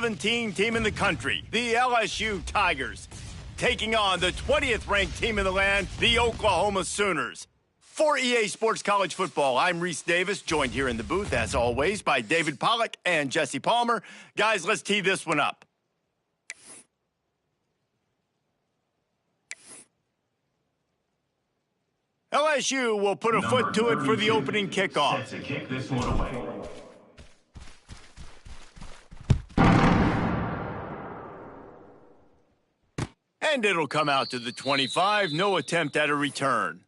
17 team in the country, the LSU Tigers, taking on the 20th ranked team in the land, the Oklahoma Sooners. For EA Sports College Football, I'm Reese Davis, joined here in the booth, as always, by David Pollack and Jesse Palmer. Guys, let's tee this one up. LSU will put a foot to it for the opening kickoff. Set to kick this one away. And it'll come out to the 25, no attempt at a return.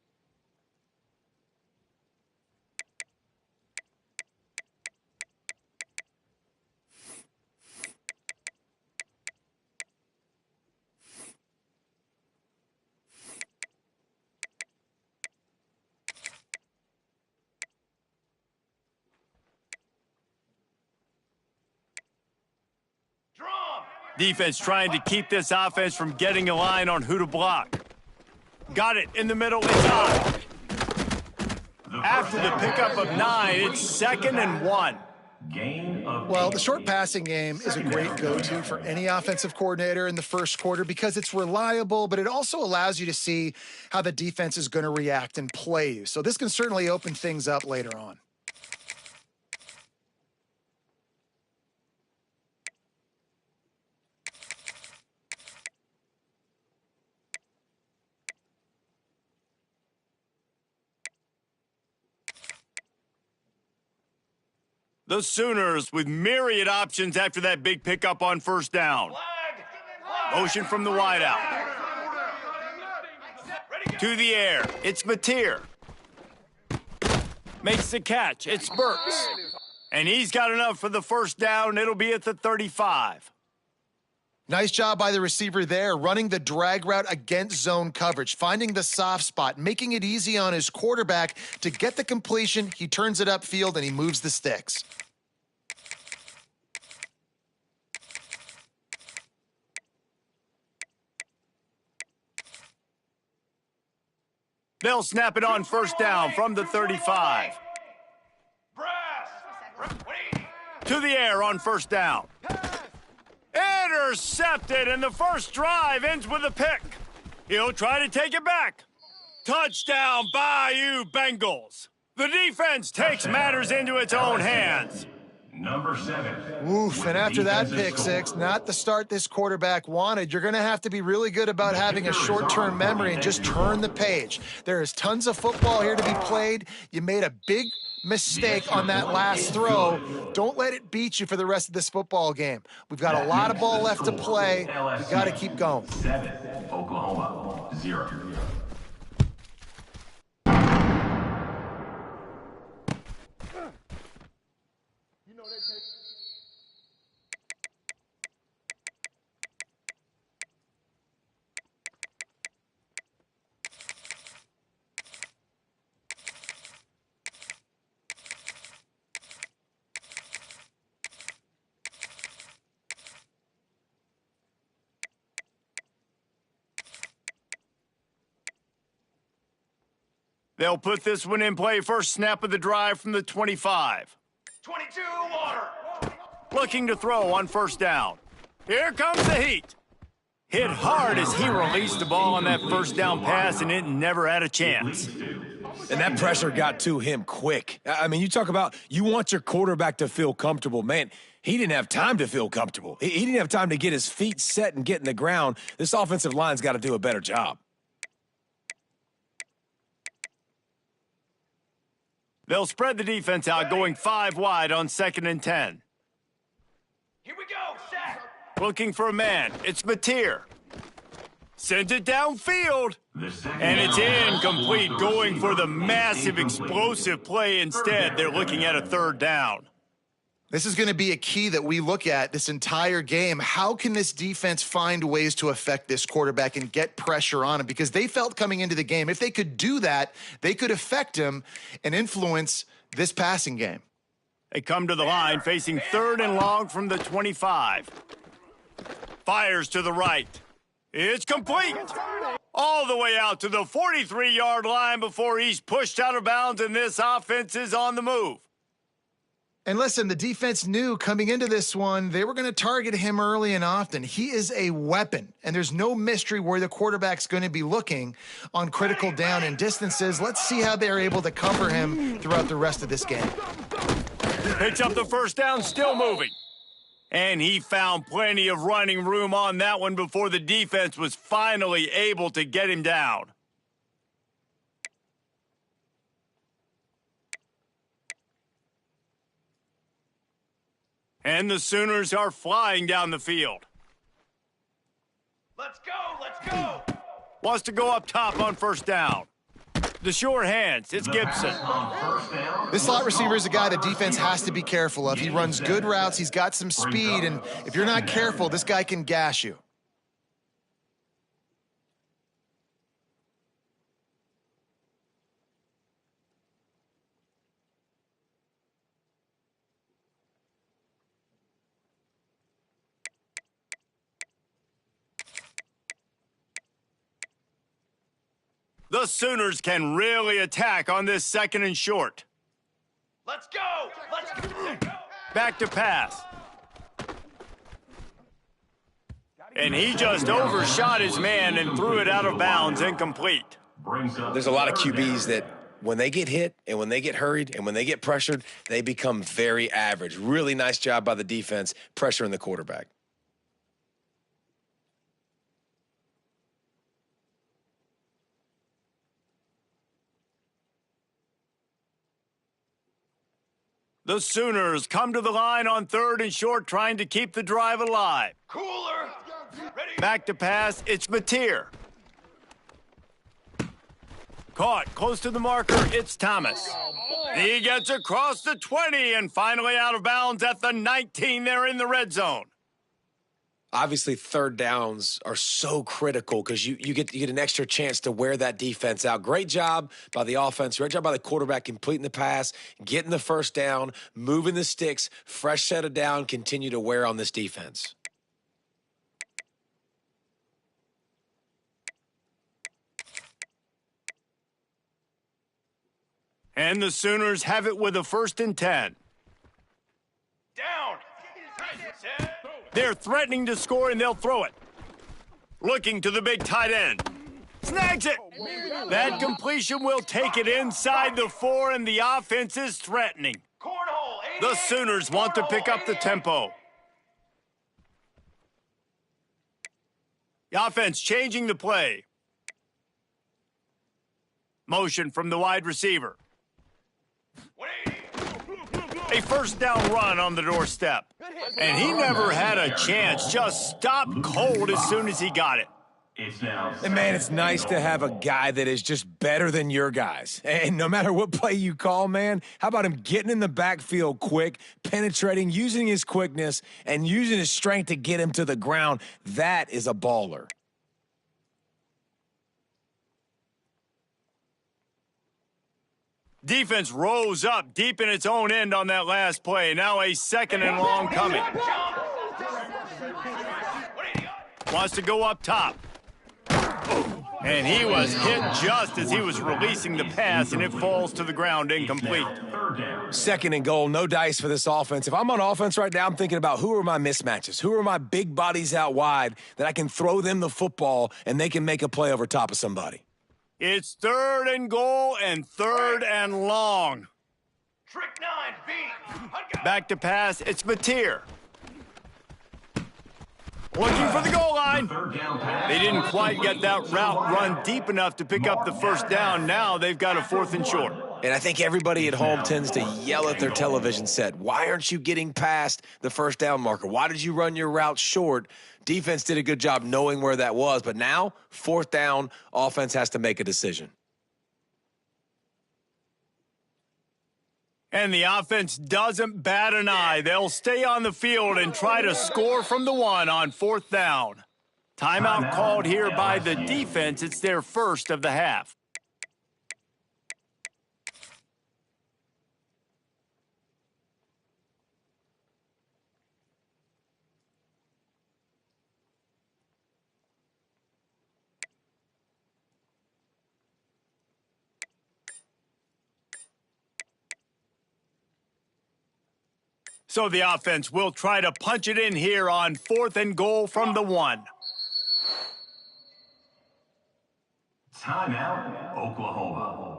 Defense trying to keep this offense from getting a line on who to block. Got it in the middle. It's on. After the pickup of 9, it's 2nd and 1. Well, the short passing game is a great go-to for any offensive coordinator in the first quarter because it's reliable, but it also allows you to see how the defense is going to react and play you. So this can certainly open things up later on. The Sooners with myriad options after that big pickup on first down. Motion from the wideout. To the air. It's Mateer. Makes the catch. It's Burks. And he's got enough for the first down. It'll be at the 35. Nice job by the receiver there, running the drag route against zone coverage, finding the soft spot, making it easy on his quarterback to get the completion. He turns it upfield, and he moves the sticks. They'll snap it on first down from the 35. To the air on first down. Intercepted, and the first drive ends with a pick. He'll try to take it back. Touchdown, Bayou Bengals. The defense takes matters into its own hands. Number 7. Oof, and after that pick six, not the start this quarterback wanted. You're going to have to be really good about having a short-term memory and just turn the page. There is tons of football here to be played. You made a big mistake on that last throw. Don't let it beat you for the rest of this football game. We've got a lot of ball left to play. We've got to keep going. 7, Oklahoma 0. They'll put this one in play. First snap of the drive from the 25. 22 water. Looking to throw on first down. Here comes the heat. Hit hard as he released the ball on that first down pass, and it never had a chance. And that pressure got to him quick. I mean, you talk about you want your quarterback to feel comfortable. Man, he didn't have time to feel comfortable. He didn't have time to get his feet set and get in the ground. This offensive line's got to do a better job. They'll spread the defense out, going 5 wide on 2nd and 10. Here we go, Shaq. Looking for a man. It's Mateer. Sent it downfield. And it's incomplete, going for the massive explosive play instead. They're looking at a 3rd down. This is going to be a key that we look at this entire game. How can this defense find ways to affect this quarterback and get pressure on him? Because they felt coming into the game, if they could do that, they could affect him and influence this passing game. They come to the line, facing 3rd and long from the 25. Fires to the right. It's complete. All the way out to the 43-yard line before he's pushed out of bounds, and this offense is on the move. And listen, the defense knew coming into this one, they were going to target him early and often. He is a weapon, and there's no mystery where the quarterback's going to be looking on critical down and distances. Let's see how they're able to cover him throughout the rest of this game. Picks up the first down, still moving. And he found plenty of running room on that one before the defense was finally able to get him down. And the Sooners are flying down the field. Let's go, let's go. Wants to go up top on first down. The sure hands, it's Gibson. This slot receiver is a guy the defense has to be careful of. He runs good routes, he's got some speed, and if you're not careful, this guy can gash you. The Sooners can really attack on this second and short. Let's go, let's go. Back to pass. And he just overshot his man and threw it out of bounds, incomplete. There's a lot of QBs that when they get hit and when they get hurried and when they get pressured, they become very average. Really nice job by the defense pressuring the quarterback. The Sooners come to the line on third and short, trying to keep the drive alive. Cooler. Ready? Back to pass, it's Mateer. Caught, close to the marker, it's Thomas. He gets across the 20 and finally out of bounds at the 19. They're in the red zone. Obviously, third downs are so critical because you get an extra chance to wear that defense out. Great job by the offense. Great job by the quarterback completing the pass, getting the first down, moving the sticks, fresh set of down, continue to wear on this defense. And the Sooners have it with a 1st and 10. Down. Set. They're threatening to score, and they'll throw it. Looking to the big tight end. Snags it. That completion will take it inside the 4, and the offense is threatening. Cornhole. The Sooners want to pick up the tempo. The offense changing the play. Motion from the wide receiver. 180. A first down run on the doorstep. And he never had a chance. Just stopped cold as soon as he got it. It's now. And man, it's nice to have a guy that is just better than your guys. And no matter what play you call, man, how about him getting in the backfield quick, penetrating, using his quickness, and using his strength to get him to the ground? That is a baller. Defense rose up deep in its own end on that last play. Now a 2nd and long coming. Wants to go up top. And he was hit just as he was releasing the pass, and it falls to the ground incomplete. 2nd and goal, no dice for this offense. If I'm on offense right now, I'm thinking about who are my mismatches? Who are my big bodies out wide that I can throw them the football and they can make a play over top of somebody? It's 3rd and goal and 3rd and long. Trick 9, B. Back to pass, it's Mateer. Looking for the goal line. They didn't quite get that route run deep enough to pick up the first down. Now they've got a 4th and short. And I think everybody at home tends to yell at their television set. Why aren't you getting past the first down marker? Why did you run your route short? Defense did a good job knowing where that was. But now, 4th down, offense has to make a decision. And the offense doesn't bat an eye. They'll stay on the field and try to score from the 1 on 4th down. Timeout called here by the defense. It's their first of the half. So the offense will try to punch it in here on 4th and goal from the 1. Timeout, Oklahoma.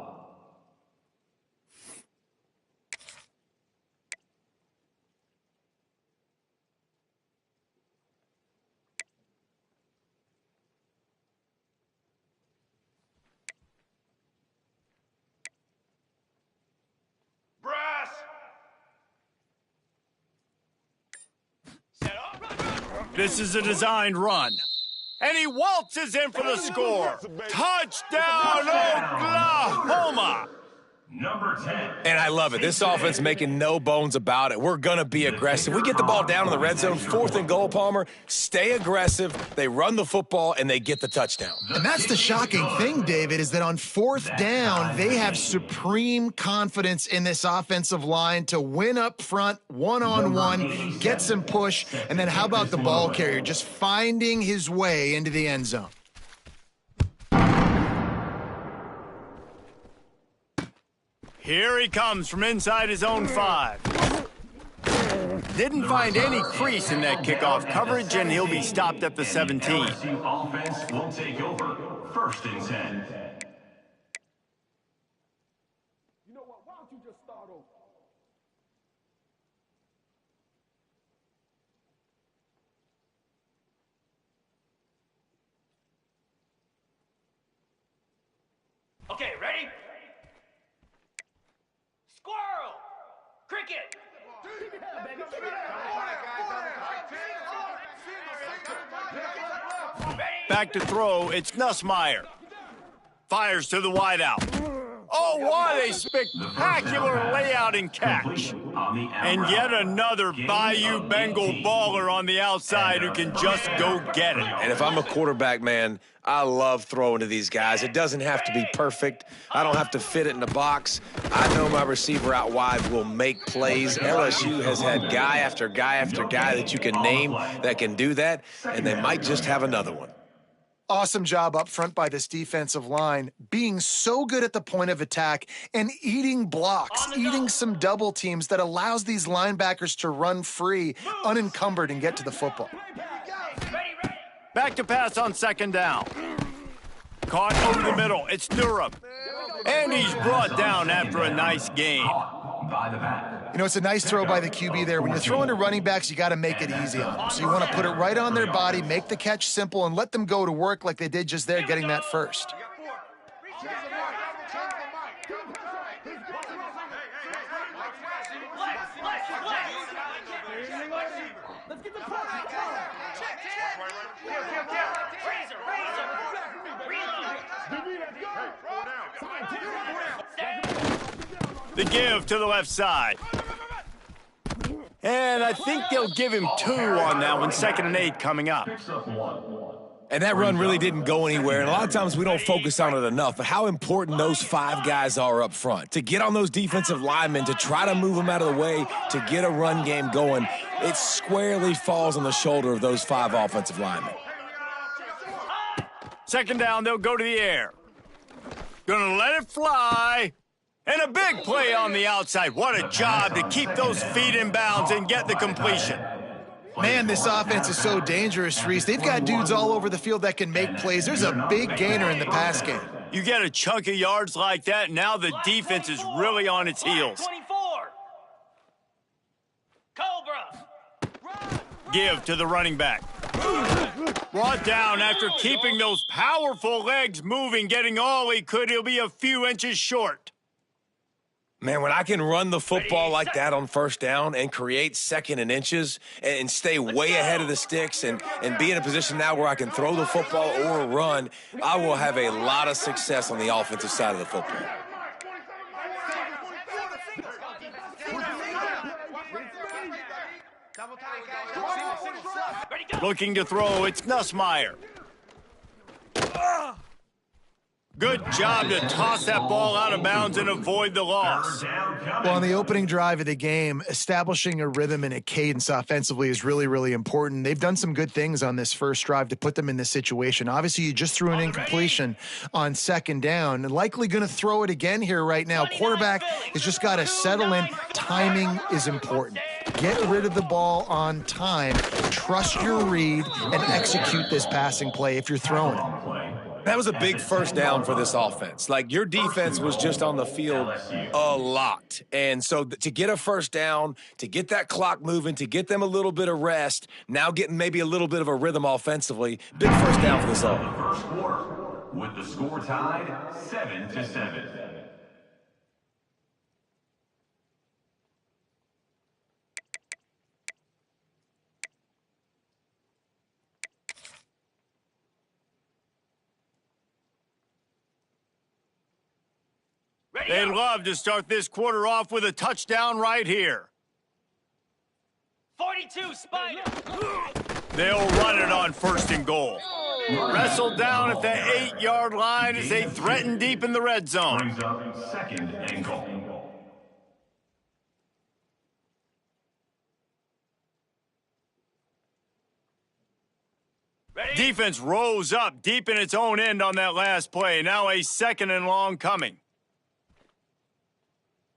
Brass. Set up. This is a designed run. And he waltzes in for the score. Touchdown, Oklahoma! Number 10. And I love it. This offense making no bones about it. We're going to be aggressive. We get the ball down in the red zone, 4th and goal, Palmer. Stay aggressive. They run the football, and they get the touchdown. And that's the shocking thing, David, is that on 4th down, they have supreme confidence in this offensive line to win up front, one-on-one, get some push, and then how about the ball carrier just finding his way into the end zone? Here he comes from inside his own 5. Didn't find any crease in that kickoff coverage, and he'll be stopped at the 17. LSU offense will take over. 1st and 10. You know what? Why don't you just start over? Okay, ready? Squirrel! Cricket! Back to throw, it's Nussmeier. Fires to the wideout. Oh, what a spectacular layout and catch. And yet another Bayou Bengal baller on the outside who can just go get it. And if I'm a quarterback, man, I love throwing to these guys. It doesn't have to be perfect. I don't have to fit it in the box. I know my receiver out wide will make plays. LSU has had guy after guy after guy that you can name that can do that, and they might just have another one. Awesome job up front by this defensive line, being so good at the point of attack and eating blocks, eating some double teams that allows these linebackers to run free, unencumbered, and get to the football. Back to pass on 2nd down. Caught over the middle. It's Durham. And he's brought down after a nice gain. By the back. You know, it's a nice throw by the QB there. When you're throwing to running backs, you got to make it easy on them. So you want to put it right on their body, make the catch simple, and let them go to work like they did just there, getting that first. The give to the left side. And I think they'll give him 2 on that one. 2nd and 8 coming up. And that run really didn't go anywhere. And a lot of times we don't focus on it enough, but how important those 5 guys are up front. To get on those defensive linemen, to try to move them out of the way, to get a run game going, it squarely falls on the shoulder of those 5 offensive linemen. 2nd down, they'll go to the air. Gonna let it fly. And a big play on the outside. What a job to keep those feet in bounds and get the completion. Man, this offense is so dangerous, Reese. They've got dudes all over the field that can make plays. There's a big gainer in the pass game. You get a chunk of yards like that, now the defense is really on its heels. 24. Cobra. Give to the running back. Brought down after keeping those powerful legs moving, getting all he could. He'll be a few inches short. Man, when I can run the football like that on 1st down and create 2nd and inches and stay way ahead of the sticks and be in a position now where I can throw the football or run, I will have a lot of success on the offensive side of the football. Looking to throw, it's Nussmeier. Good job to toss that ball out of bounds and avoid the loss. Well, on the opening drive of the game, establishing a rhythm and a cadence offensively is really, really important. They've done some good things on this first drive to put them in this situation. Obviously, you just threw an incompletion on 2nd down, and likely going to throw it again here right now. Quarterback has just got to settle in. Timing is important. Get rid of the ball on time. Trust your read and execute this passing play if you're throwing it. That was a big first down for this offense. Like, your defense was just on the field a lot. And so to get a first down, to get that clock moving, to get them a little bit of rest, now getting maybe a little bit of a rhythm offensively, big first down for this offense. First quarter, with the score tied 7-7. They'd love to start this quarter off with a touchdown right here. 42, Spider! They'll run it on first and goal. Wrestled down at the 8-yard line as they threaten deep in the red zone. Brings up second and goal. Defense rose up deep in its own end on that last play. Now a second and long coming.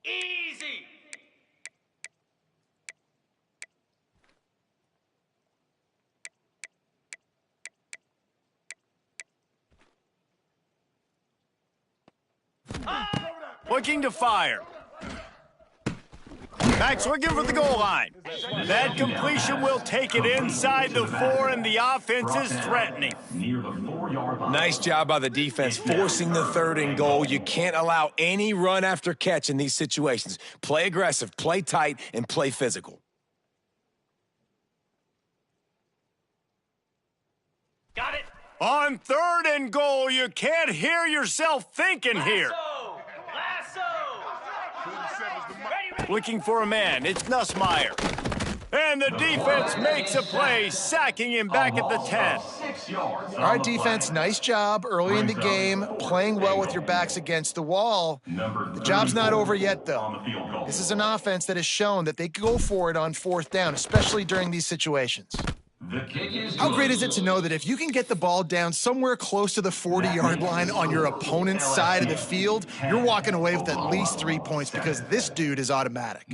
Easy! Looking to fire. Max looking for the goal line. That completion will take it inside the 4, and the offense is threatening. Near the 4-yard line. Nice job by the defense forcing the third and goal. You can't allow any run after catch in these situations. Play aggressive, play tight, and play physical. Got it! On third and goal, you can't hear yourself thinking here. Lasso! Ready! Looking for a man, it's Nussmeier. And the defense makes a play, sacking him back at the 10. 6 yards. All right, defense, nice job early in the game, playing well with your backs against the wall. The job's not over yet, though. This is an offense that has shown that they go for it on fourth down, especially during these situations. The kick is How great is it to know that if you can get the ball down somewhere close to the 40-yard line on your opponent's side of the field, you're walking away with at least 3 points because this dude is automatic.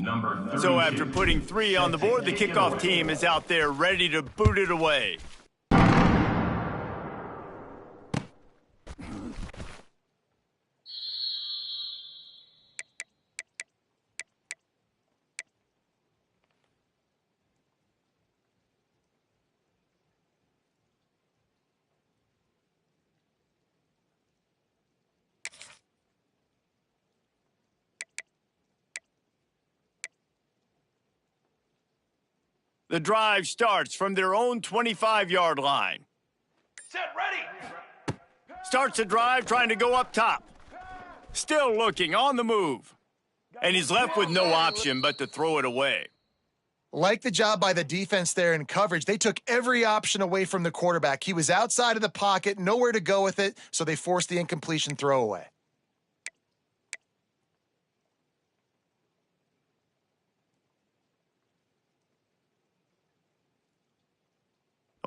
So after putting 3 on the board, the kickoff team is out there ready to boot it away. The drive starts from their own 25-yard line. Set, ready! Starts the drive trying to go up top. Still looking, on the move. And he's left with no option but to throw it away. Like the job by the defense there in coverage, they took every option away from the quarterback. He was outside of the pocket, nowhere to go with it, so they forced the incompletion throwaway.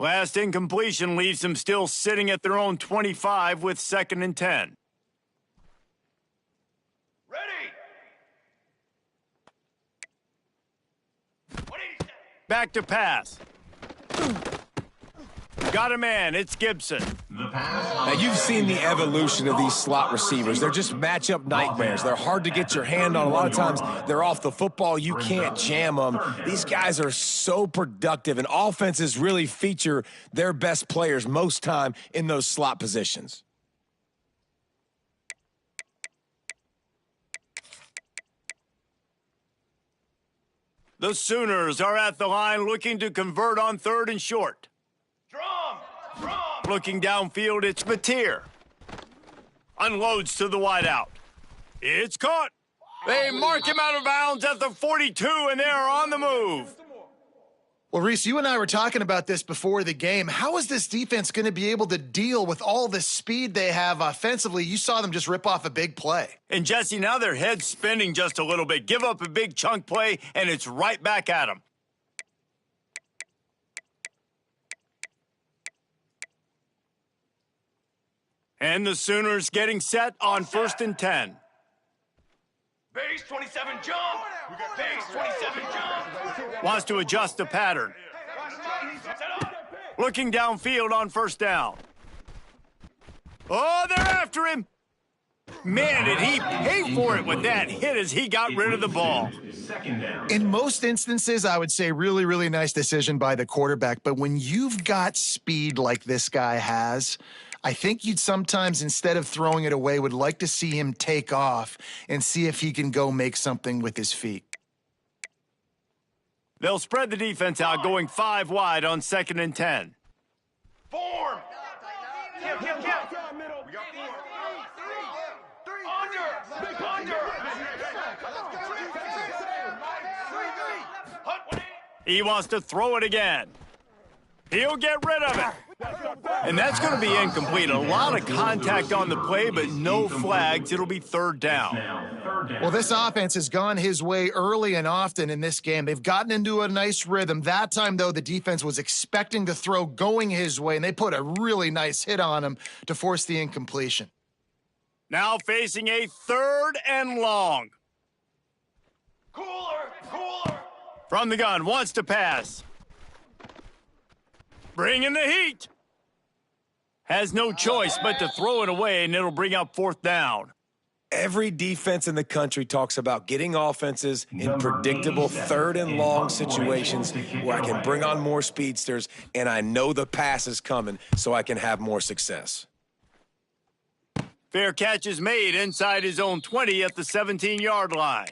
Last incompletion leaves them still sitting at their own 25 with 2nd and 10. Ready! What do you say? Back to pass. Got a man, it's Gibson. Now, you've seen the evolution of these slot receivers. They're just matchup nightmares. They're hard to get your hand on. A lot of times, they're off the football. You can't jam them. These guys are so productive, and offenses really feature their best players most time in those slot positions. The Sooners are at the line looking to convert on 3rd and short. Drum! Drum! Looking downfield, it's Mateer. Unloads to the wideout. It's caught. They mark him out of bounds at the 42, and they are on the move. Well, Reese, you and I were talking about this before the game. How is this defense going to be able to deal with all the speed they have offensively? You saw them just rip off a big play. And, Jesse, now their head's spinning just a little bit. Give up a big chunk play, and it's right back at them. And the Sooners getting set on 1st and 10. Base 27 jump. Base 27 jump. Wants to adjust the pattern. Set up. Looking downfield on first down. Oh, they're after him. Man, did he pay for it with that hit as he got rid of the ball. Second down. In most instances, I would say really, really nice decision by the quarterback. But when you've got speed like this guy has, I think you'd sometimes, instead of throwing it away, would like to see him take off and see if he can go make something with his feet. They'll spread the defense out, going 5 wide on 2nd and 10. Form. Kill. We got 4. Under. Hut one in. He wants to throw it again. He'll get rid of it. And that's going to be incomplete. A lot of contact on the play, but no flags. It'll be 3rd down. Well, this offense has gone his way early and often in this game. They've gotten into a nice rhythm. That time, though, the defense was expecting to throw going his way, and they put a really nice hit on him to force the incompletion. Now facing a 3rd and long. Cooler. From the gun, wants to pass. Bring in the heat. Has no choice but to throw it away, and it'll bring up 4th down. Every defense in the country talks about getting offenses in predictable 3rd and long situations where I can bring on more speedsters, and I know the pass is coming so I can have more success. Fair catch is made inside his own 20 at the 17-yard line.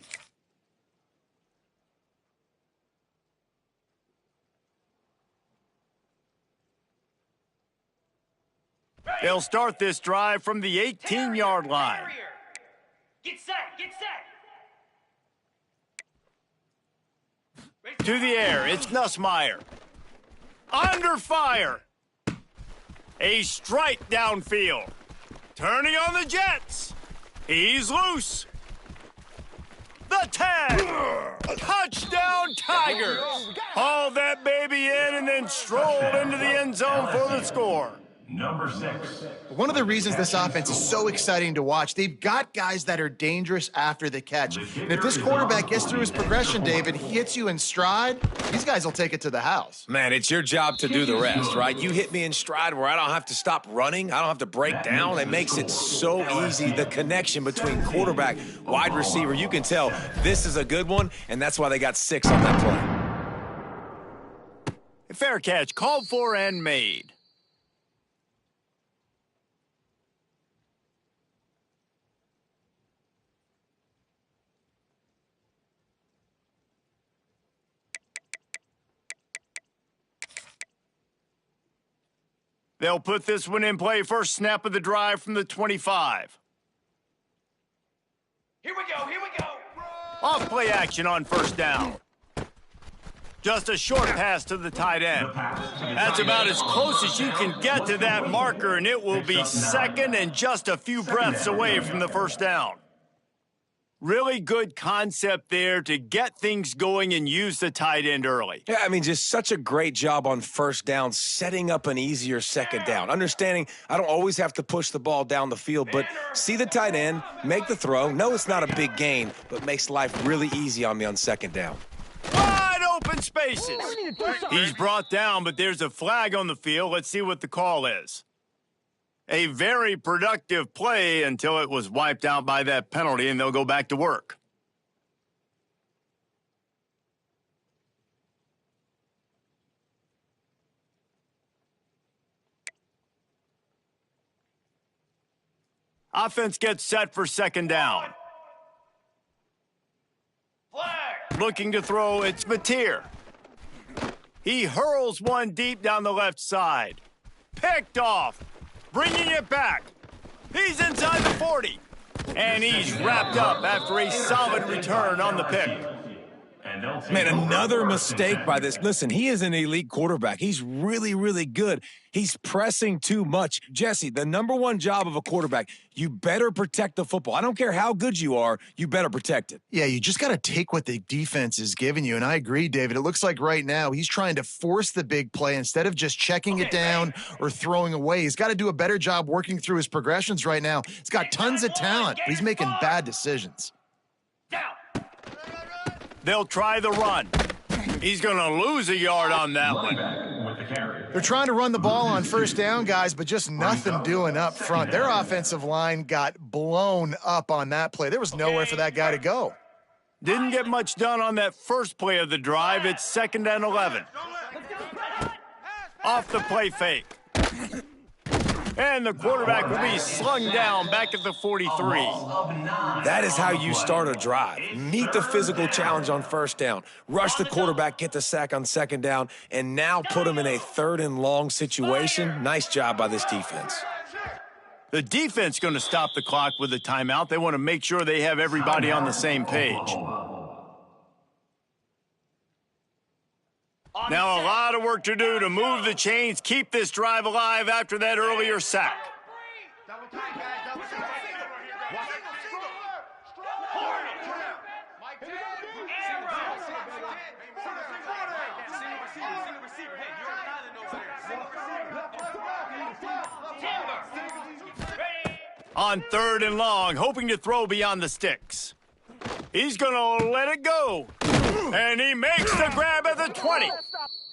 They'll start this drive from the 18-yard line. Get set. To the air, it's Nussmeier. Under fire. A strike downfield. Turning on the Jets. He's loose. The 10. Touchdown Tigers. Haul that baby in and then stroll into the end zone for the score. Number 6. One of the reasons this offense is so exciting to watch, they've got guys that are dangerous after the catch. And if this quarterback gets through his progression, David, he hits you in stride, these guys will take it to the house. Man, it's your job to do the rest, right? You hit me in stride where I don't have to stop running. I don't have to break down. It makes it so easy. The connection between quarterback, wide receiver, you can tell this is a good one, and that's why they got 6 on that play. Fair catch, called for and made. They'll put this one in play. First snap of the drive from the 25. Here we go. Off play action on first down. Just a short pass to the tight end. That's about as close as you can get to that marker, and it will be 2nd and just a few breaths away from the first down. Really good concept there to get things going and use the tight end early. Yeah, I mean, just such a great job on first down, setting up an easier 2nd down. Understanding I don't always have to push the ball down the field, but see the tight end, make the throw. No, it's not a big gain, but makes life really easy on me on 2nd down. Wide open spaces. He's brought down, but there's a flag on the field. Let's see what the call is. A very productive play until it was wiped out by that penalty, and they'll go back to work. Offense gets set for 2nd down. Flag. Looking to throw, it's Mateer. He hurls one deep down the left side. Picked off. Bringing it back. He's inside the 40. And he's wrapped up after a solid return on the pick. Man, another mistake by this. Listen, he is an elite quarterback. He's really, really good. He's pressing too much. Jesse, the #1 job of a quarterback, you better protect the football. I don't care how good you are, you better protect it. Yeah, you just got to take what the defense is giving you. And I agree, David. It looks like right now he's trying to force the big play instead of just checking it down or throwing away. He's got to do a better job working through his progressions right now. He's got tons of talent, but he's making bad decisions. Down. They'll try the run. He's going to lose a yard on that one. With the carry. They're trying to run the ball on first down, guys, but just nothing doing up front. Their offensive line got blown up on that play. There was nowhere for that guy to go. Didn't get much done on that first play of the drive. It's 2nd and 11. Off the play fake. And the quarterback will be slung down back at the 43. That is how you start a drive. Meet the physical challenge on first down. Rush the quarterback, get the sack on 2nd down, and now put him in a 3rd and long situation. Nice job by this defense. The defense going to stop the clock with a timeout. They want to make sure they have everybody on the same page. Now a lot of work to do to move the chains, keep this drive alive after that earlier sack. On 3rd and long, hoping to throw beyond the sticks. He's going to let it go. And he makes the grab at the 20.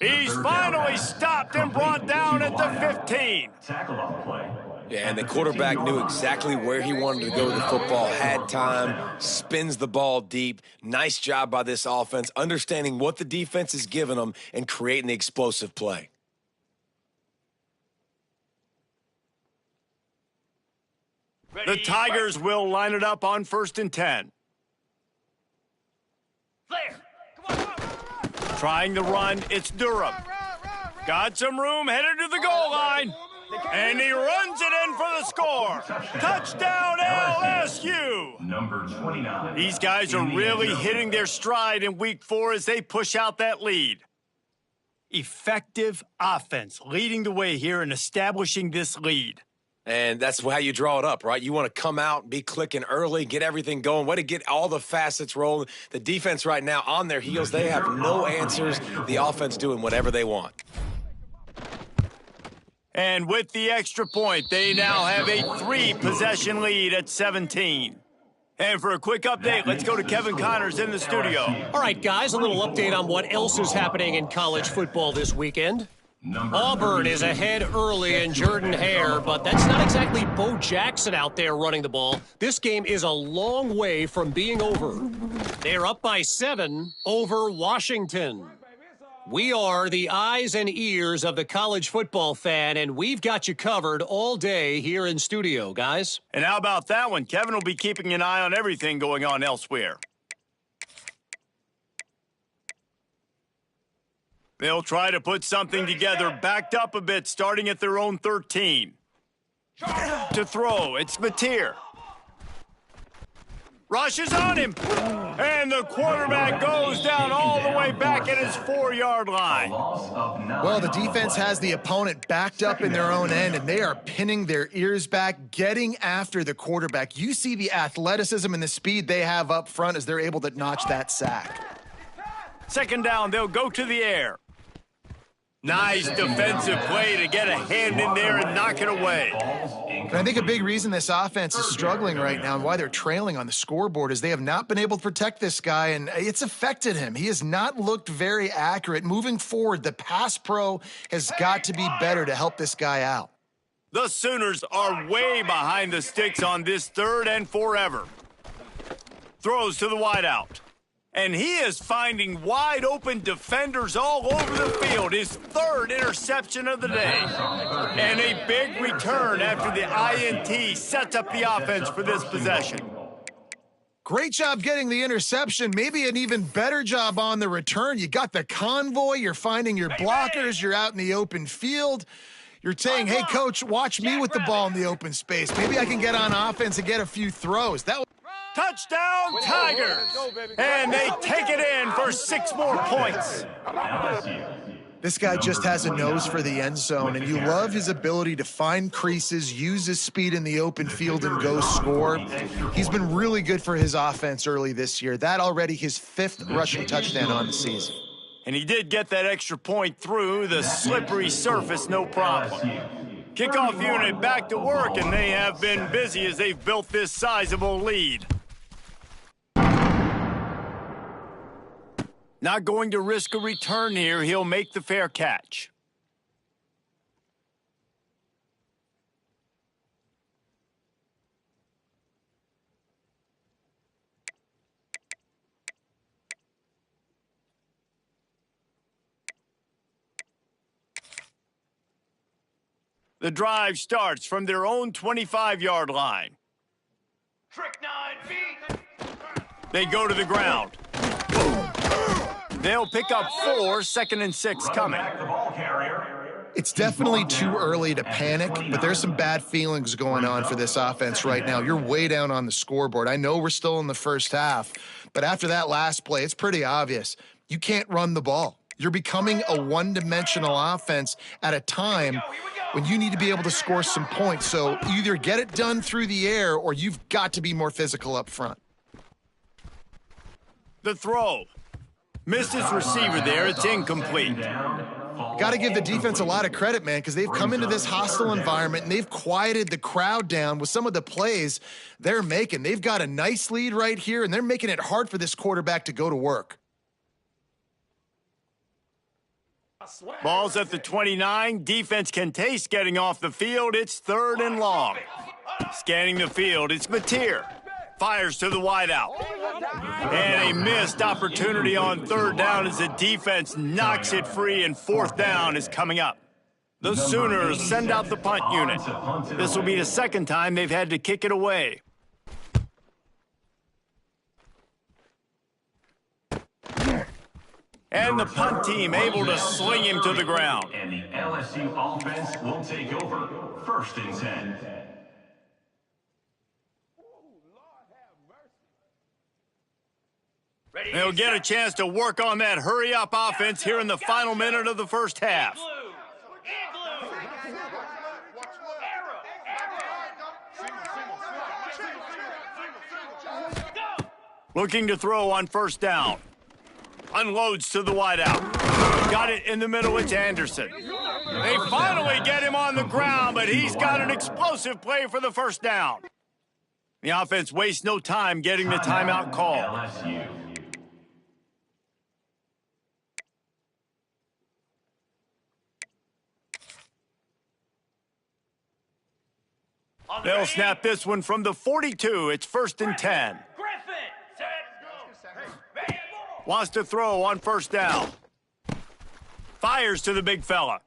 He's finally stopped and brought down at the 15. Tackle on the play. Yeah, and the quarterback knew exactly where he wanted to go with the football, had time, spins the ball deep. Nice job by this offense, understanding what the defense is giving them and creating the explosive play. The Tigers will line it up on 1st and 10. Trying the run, it's Durham. Got some room, headed to the goal line. And he runs it in for the score. Touchdown, LSU. Number 29. These guys are really hitting their stride in week 4 as they push out that lead. Effective offense leading the way here and establishing this lead. And that's how you draw it up, right? You want to come out, be clicking early, get everything going, way to get all the facets rolling. The defense right now on their heels, they have no answers. The offense doing whatever they want. And with the extra point, they now have a 3-possession lead at 17. And for a quick update, let's go to Kevin Connors in the studio. All right, guys, a little update on what else is happening in college football this weekend. Auburn is ahead early in Jordan-Hare, but that's not exactly Bo Jackson out there running the ball. This game is a long way from being over. They're up by 7 over Washington. We are the eyes and ears of the college football fan, and we've got you covered all day here in studio, guys. And how about that one? Kevin will be keeping an eye on everything going on elsewhere. They'll try to put something together, backed up a bit, starting at their own 13. To throw, it's Mateer. Rushes on him. And the quarterback goes down all the way back at his 4-yard line. Well, the defense has the opponent backed up in their own end, and they are pinning their ears back, getting after the quarterback. You see the athleticism and the speed they have up front as they're able to notch that sack. 2nd down, they'll go to the air. Nice defensive play to get a hand in there and knock it away. And I think a big reason this offense is struggling right now and why they're trailing on the scoreboard is they have not been able to protect this guy, and it's affected him. He has not looked very accurate. Moving forward, the pass pro has got to be better to help this guy out. The Sooners are way behind the sticks on this 3rd and forever. Throws to the wideout. And he is finding wide-open defenders all over the field. His 3rd interception of the day. And a big return after the INT sets up the offense for this possession. Great job getting the interception. Maybe an even better job on the return. You got the convoy. You're finding your blockers. You're out in the open field. You're saying, hey, coach, watch me with the ball in the open space. Maybe I can get on offense and get a few throws. That was Touchdown, Tigers! And they take it in for 6 more points. This guy just has a nose for the end zone, and you love his ability to find creases, use his speed in the open field, and go score. He's been really good for his offense early this year. That already his 5th rushing touchdown on the season. And he did get that extra point through the slippery surface, no problem. Kickoff unit back to work, and they have been busy as they've built this sizable lead. Not going to risk a return here. He'll make the fair catch. The drive starts from their own 25-yard line. Trick 9 feet. They go to the ground. They'll pick up 4, 2nd and 6 coming. It's definitely too early to panic, but there's some bad feelings going on for this offense right now. You're way down on the scoreboard. I know we're still in the first half, but after that last play, it's pretty obvious. You can't run the ball. You're becoming a one-dimensional offense at a time when you need to be able to score some points. So either get it done through the air or you've got to be more physical up front. The throw. Missed his receiver there. It's incomplete. Got to give the defense a lot of credit, man, because they've come into this hostile environment and they've quieted the crowd down with some of the plays they're making. They've got a nice lead right here, and they're making it hard for this quarterback to go to work. Ball's at the 29. Defense can taste getting off the field. It's 3rd and long. Scanning the field, it's Mateer. Fires to the wideout. And a missed opportunity on 3rd down as the defense knocks it free, and 4th down is coming up. The Sooners send out the punt unit. This will be the 2nd time they've had to kick it away. And the punt team able to sling him to the ground. And the LSU offense will take over. 1st and 10. They'll get a chance to work on that hurry-up offense here in the final minute of the first half. Looking to throw on 1st down. Unloads to the wideout. Got it in the middle. It's Anderson. They finally get him on the ground, but he's got an explosive play for the 1st down. The offense wastes no time getting the timeout call. LSU. They'll snap this one from the 42. It's 1st and 10. Wants to throw on 1st down. Fires to the big fella.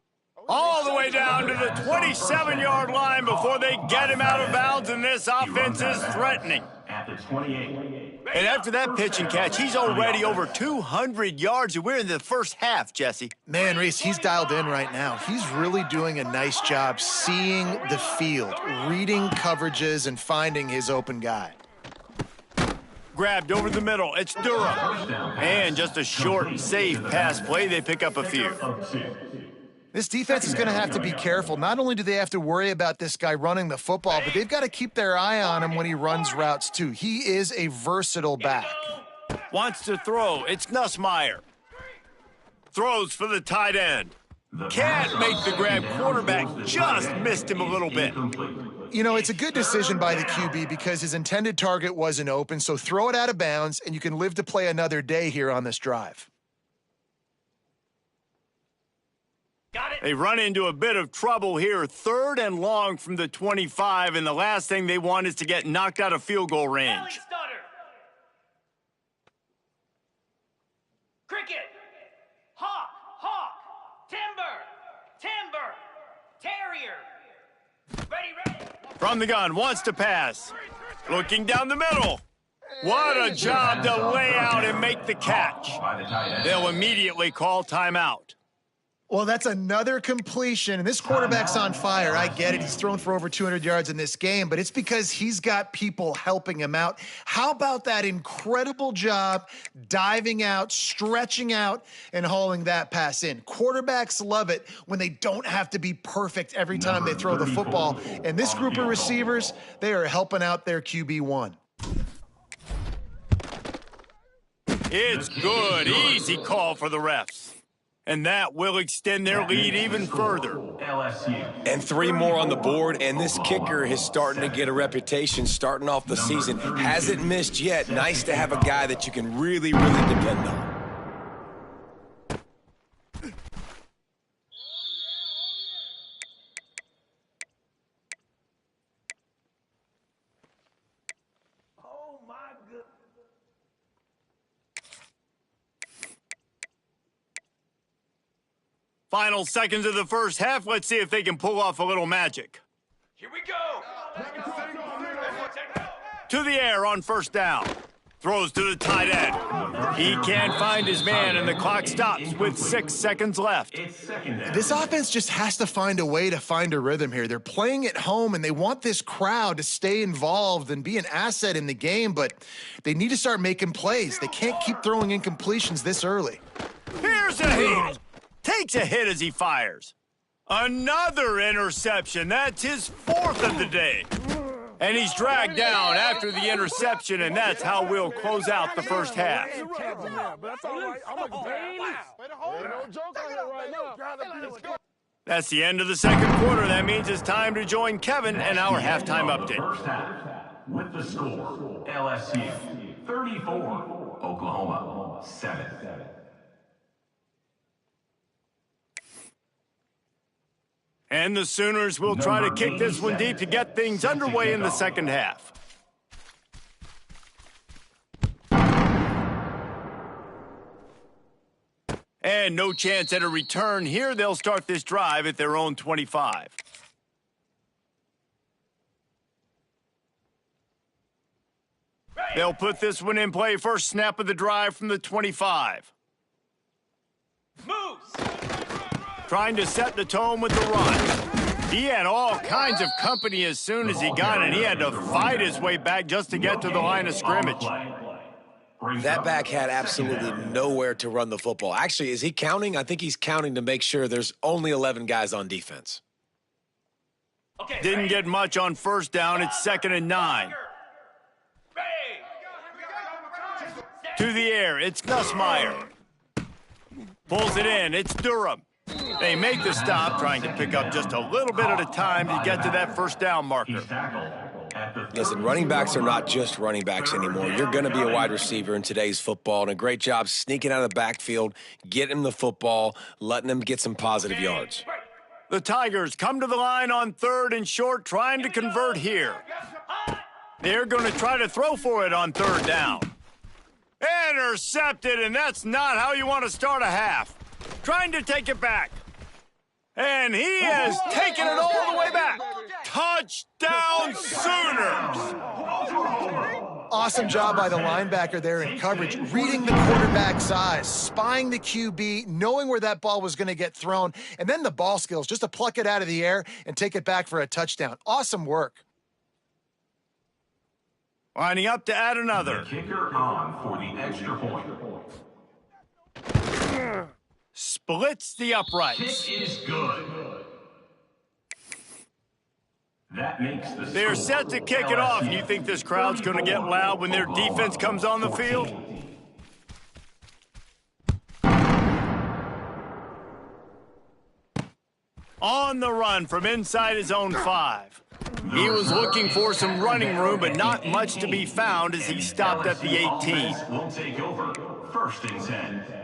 All the way down to the 27-yard line before they get him out of bounds, and this offense is threatening. At the 28. And after that pitch and catch, he's already over 200 yards, and we're in the first half, Jesse. Man, Reese, he's dialed in right now. He's really doing a nice job seeing the field, reading coverages, and finding his open guy. Grabbed over the middle. It's Durham. And just a short, safe pass play. They pick up a few. This defense is going to have to be careful. Not only do they have to worry about this guy running the football, but they've got to keep their eye on him when he runs routes, too. He is a versatile back. Wants to throw. It's Nussmeier. Throws for the tight end. Can't make the grab. Quarterback just missed him a little bit. You know, it's a good decision by the QB because his intended target wasn't open, so throw it out of bounds, and you can live to play another day here on this drive. They run into a bit of trouble here. 3rd and long from the 25, and the last thing they want is to get knocked out of field goal range. Cricket. Hawk. Hawk. Timber. Terrier. Ready. From the gun, wants to pass. Looking down the middle. What a job to lay out and make the catch. They'll immediately call timeout. Well, that's another completion, and this quarterback's on fire. I get it. He's thrown for over 200 yards in this game, but it's because he's got people helping him out. How about that incredible job diving out, stretching out, and hauling that pass in? Quarterbacks love it when they don't have to be perfect every time they throw the football, and this group of receivers, they are helping out their QB1. It's good. Easy call for the refs. And that will extend their lead even further. LSU. And 3 more on the board, and this kicker is starting to get a reputation starting off the season. Hasn't missed yet. Nice to have a guy that you can really, really depend on. Final seconds of the first half. Let's see if they can pull off a little magic. Here we go. To the air on first down. Throws to the tight end. He can't find his man, and the clock stops with 6 seconds left. This offense just has to find a way to find a rhythm here. They're playing at home, and they want this crowd to stay involved and be an asset in the game, but they need to start making plays. They can't keep throwing incompletions this early. Here's a hit. Takes a hit as he fires. Another interception. That's his 4th of the day. And he's dragged down after the interception, and that's how we'll close out the first half. That's the end of the second quarter. That means it's time to join Kevin and our halftime update. First half, with the score, LSU 34, Oklahoma 7. And the Sooners will try to kick this one deep to get things underway in the second half. And no chance at a return here. They'll start this drive at their own 25. They'll put this one in play. First snap of the drive from the 25. Moves. Trying to set the tone with the run. He had all kinds of company as soon as he got it. He had to fight his way back just to get to the line of scrimmage. That back had absolutely nowhere to run the football. Actually, is he counting? I think he's counting to make sure there's only 11 guys on defense. Didn't get much on first down. It's 2nd and 9. To the air. It's Nussmeier. Pulls it in. It's Durham. They make the stop, trying to pick up just a little bit at a time to get to that first down marker. Listen, running backs are not just running backs anymore. You're going to be a wide receiver in today's football, and a great job sneaking out of the backfield, getting him the football, letting him get some positive yards. The Tigers come to the line on 3rd and short, trying to convert here. They're going to try to throw for it on 3rd down. Intercepted, and that's not how you want to start a half. Trying to take it back. And he has taken it all the way back. Touchdown, Sooners! Awesome job by the linebacker there in coverage, reading the quarterback's eyes, spying the QB, knowing where that ball was going to get thrown, and then the ball skills just to pluck it out of the air and take it back for a touchdown. Awesome work. Lining up to add another. The kicker on for the extra point. Splits the uprights. Kick is good. That makes the They're score. set to kick it off. You think this crowd's going to get loud when their defense comes on the field? On the run from inside his own 5. He was looking for some running room, but not much to be found as he stopped at the 18. Will take over. 1st and 10.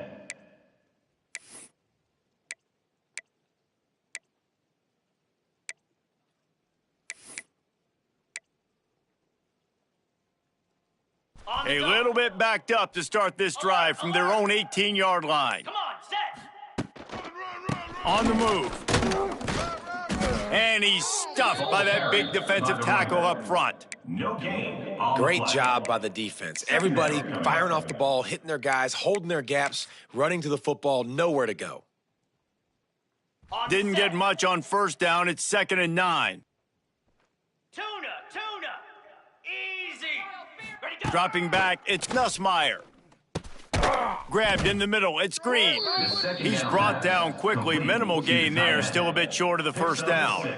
A little bit backed up to start this drive from their own 18-yard line. Come on, set. On the move. And he's stuffed by that big defensive tackle up front. No gain. Great job by the defense. Everybody firing off the ball, hitting their guys, holding their gaps, running to the football, nowhere to go. Didn't get much on first down. It's 2nd and 9. Tuna. Easy. Ready, go. Dropping back, it's Nussmeier. Grabbed in the middle, it's Green. He's brought down quickly. Minimal gain there, still a bit short of the first down.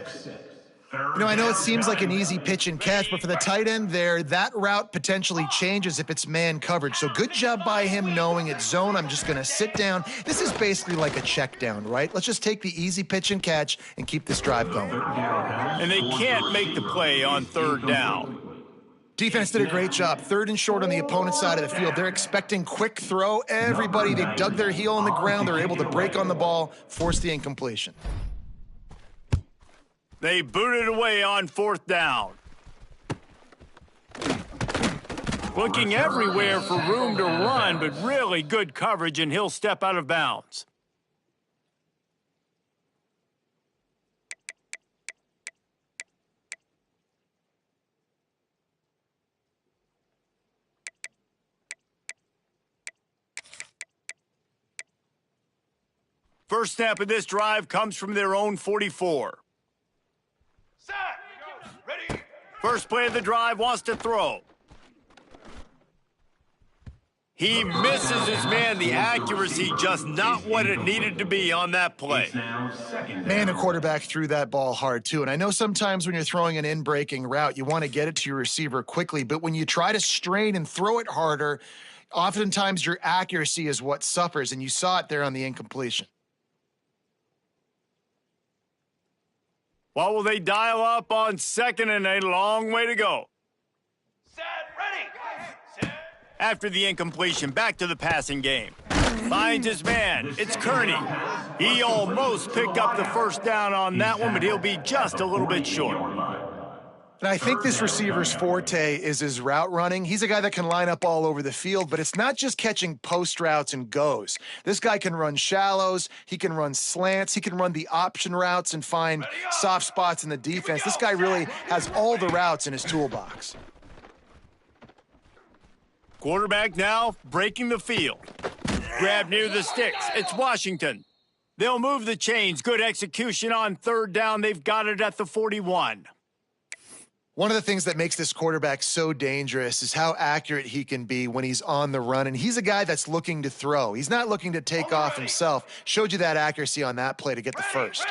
You know, I know it seems like an easy pitch and catch, but for the tight end there, that route potentially changes if it's man coverage. So good job by him knowing it's zone. I'm just going to sit down. This is basically like a check down, right? Let's just take the easy pitch and catch and keep this drive going. And they can't make the play on 3rd down. Defense did a great job. 3rd and short on the opponent's side of the field. They're expecting quick throw. Everybody, they dug their heel on the ground. They're able to break on the ball, force the incompletion. They booted away on 4th down. Looking everywhere for room to run, but really good coverage, and he'll step out of bounds. First snap of this drive comes from their own 44. Set. Ready. First play of the drive wants to throw. He misses his man. The accuracy just not what it needed to be on that play. Man, the quarterback threw that ball hard, too. And I know sometimes when you're throwing an in-breaking route, you want to get it to your receiver quickly. But when you try to strain and throw it harder, oftentimes your accuracy is what suffers. And you saw it there on the incompletion. What will they dial up on second and a long way to go? Set. Ready. Set. After the incompletion, back to the passing game. Finds his man. It's Kearney. He almost picked up the first down on that one, but he'll be just a little bit short. And I think this receiver's forte is his route running. He's a guy that can line up all over the field, but it's not just catching post routes and goes. This guy can run shallows. He can run slants. He can run the option routes and find soft spots in the defense. This guy really has all the routes in his toolbox. Quarterback now breaking the field. Grab near the sticks. It's Washington. They'll move the chains. Good execution on third down. They've got it at the 41. One of the things that makes this quarterback so dangerous is how accurate he can be when he's on the run. And he's a guy that's looking to throw. He's not looking to take off himself. Showed you that accuracy on that play to get the first.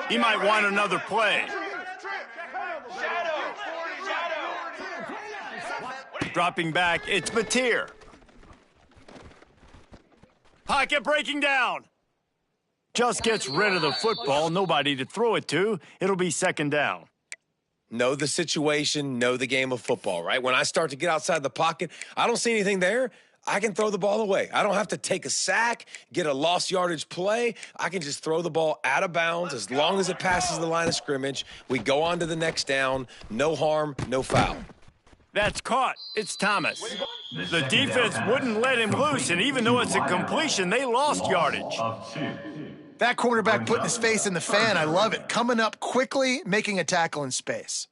He might want another play. Dropping back, it's Mateer. Pocket breaking down. Just gets rid of the football. Nobody to throw it to. It'll be second down. Know the situation, know the game of football, right? When I start to get outside the pocket, I don't see anything there. I can throw the ball away. I don't have to take a sack, get a lost yardage play. I can just throw the ball out of bounds as long as it passes the line of scrimmage. We go on to the next down. No harm, no foul. That's caught. It's Thomas. The defense wouldn't let him loose, and even though it's a completion, they lost yardage. That quarterback putting his face in the fan, I love it. Coming up quickly, making a tackle in space.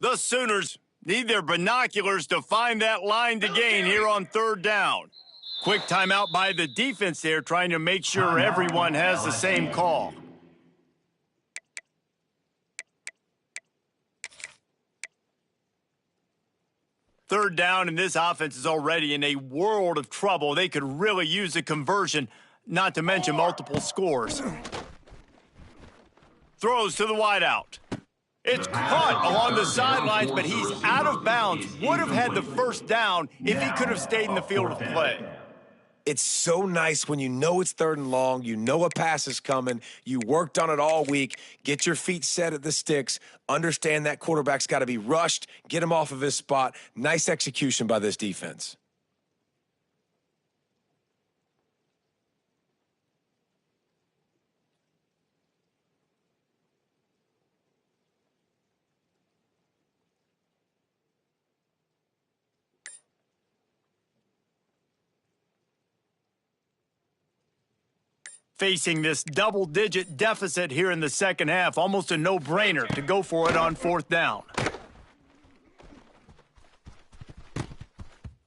The Sooners need their binoculars to find that line to gain here on third down. Quick timeout by the defense there, trying to make sure everyone has the same call. Third down, and this offense is already in a world of trouble. They could really use a conversion, not to mention multiple scores. Throws to the wideout. It's caught along the sidelines, but he's out of bounds. Would have had the first down if he could have stayed in the field of play. It's so nice when you know it's third and long, you know a pass is coming, you worked on it all week, get your feet set at the sticks, understand that quarterback's got to be rushed, get him off of his spot. Nice execution by this defense. Facing this double-digit deficit here in the second half, almost a no-brainer to go for it on fourth down.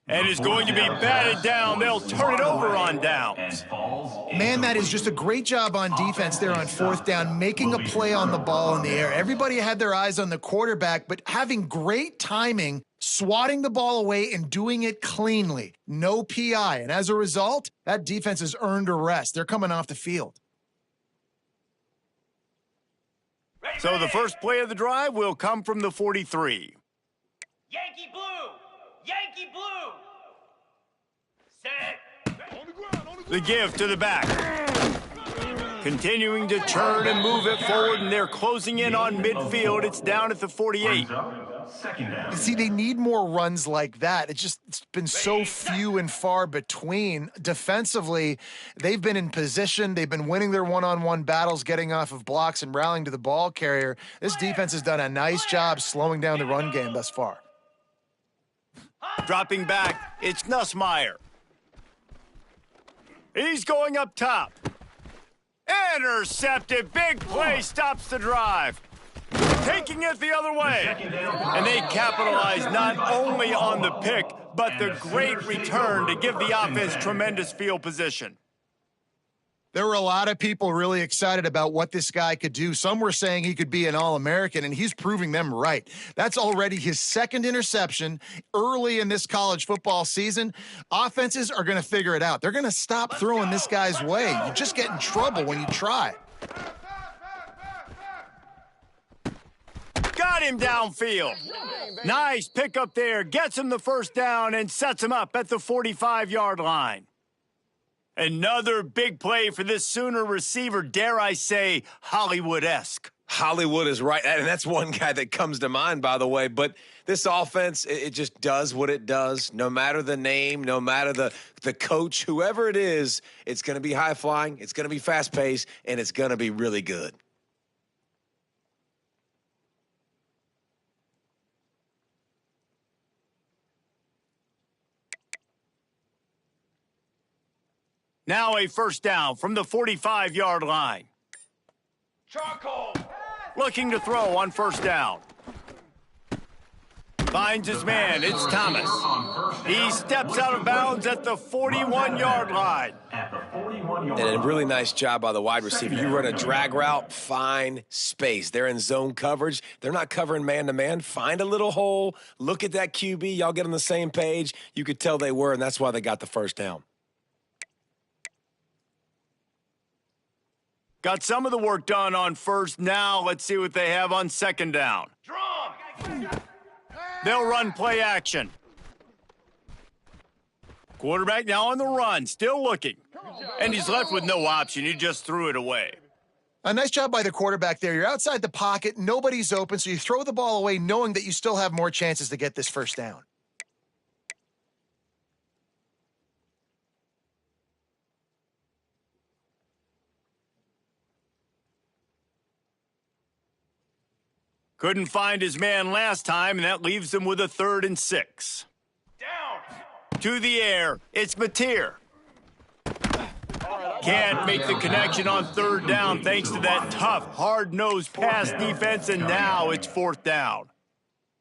And is going to be batted down. They'll turn it over on downs. Man, that is just a great job on defense there on fourth down, making a play on the ball in the air. Everybody had their eyes on the quarterback, but having great timing, swatting the ball away and doing it cleanly. No PI. And as a result, that defense has earned a rest. They're coming off the field. So the first play of the drive will come from the 43. Yankee blue! Yankee blue! Set! The give to the back. Continuing to turn and move it forward, and they're closing in on midfield. It's down at the 48. See, they need more runs like that. It's been so few and far between. Defensively, they've been in position. They've been winning their one-on-one battles, getting off of blocks and rallying to the ball carrier. This defense has done a nice job slowing down the run game thus far. Dropping back, it's Nussmeier. He's going up top. Intercepted. Big play stops the drive. Taking it the other way. And they capitalize not only on the pick, but the great return to give the offense tremendous field position. There were a lot of people really excited about what this guy could do. Some were saying he could be an All-American, and he's proving them right. That's already his second interception early in this college football season. Offenses are going to figure it out. They're going to stop throwing this guy's way. You just get in trouble when you try. Got him downfield. Nice pickup there. Gets him the first down and sets him up at the 45-yard line. Another big play for this Sooner receiver, dare I say, Hollywood-esque. Hollywood is right, and that's one guy that comes to mind, by the way. But this offense, it just does what it does. No matter the name, no matter the coach, whoever it is, it's going to be high-flying, it's going to be fast-paced, and it's going to be really good. Now a first down from the 45-yard line. Charcoal. Looking to throw on first down. Finds his man. It's Thomas. He steps out of bounds at the 41-yard line. And a really nice job by the wide receiver. You run a drag route, find space. They're in zone coverage. They're not covering man-to-man. Find a little hole. Look at that QB. Y'all get on the same page. You could tell they were, and that's why they got the first down. Got some of the work done on first. Now let's see what they have on second down. They'll run play action. Quarterback now on the run, still looking. And he's left with no option. He just threw it away. A nice job by the quarterback there. You're outside the pocket. Nobody's open, so you throw the ball away knowing that you still have more chances to get this first down. Couldn't find his man last time, and that leaves him with a 3rd and 6. Down. To the air, it's Mateer. Can't make the connection on third down thanks to that tough, hard-nosed pass defense, and now it's 4th down.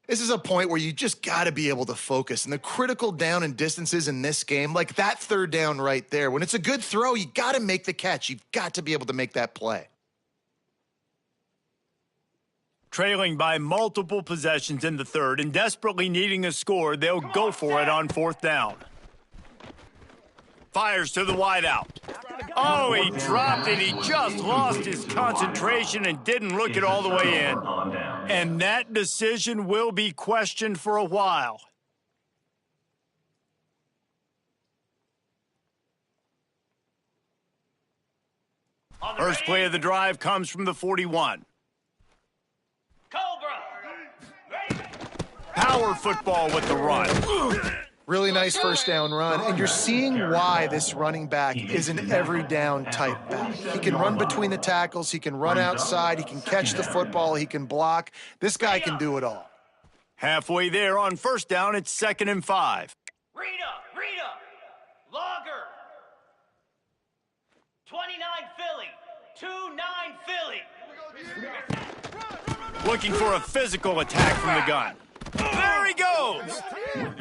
This is a point where you just got to be able to focus. And the critical down and distances in this game, like that third down right there, when it's a good throw, you got to make the catch. You've got to be able to make that play. Trailing by multiple possessions in the third and desperately needing a score, they'll go for it on 4th down. Fires to the wideout. Oh, he dropped it. He just lost his concentration and didn't look it all the way in. And that decision will be questioned for a while. First play of the drive comes from the 41. Power football with the run. Really nice first down run, and you're seeing why this running back is an every down type back. He can run between the tackles, he can run outside, he can catch the football, he can block. This guy can do it all. Halfway there on first down, it's 2nd and 5. Rita, Logger. 29 Philly, 2-9 Philly. Looking for a physical attack from the gun. There he goes.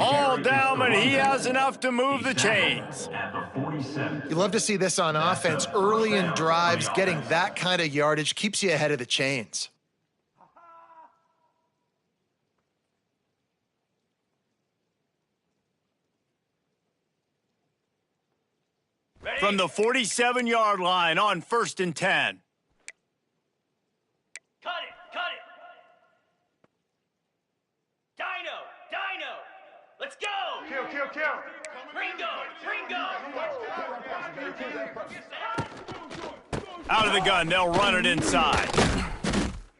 All down, but he has enough to move the chains. You love to see this on offense. Early in drives, getting that kind of yardage keeps you ahead of the chains. From the 47-yard line on 1st and 10. Cut it. Dino. Let's go. Kill. Ringo. Out of the gun, they'll run it inside.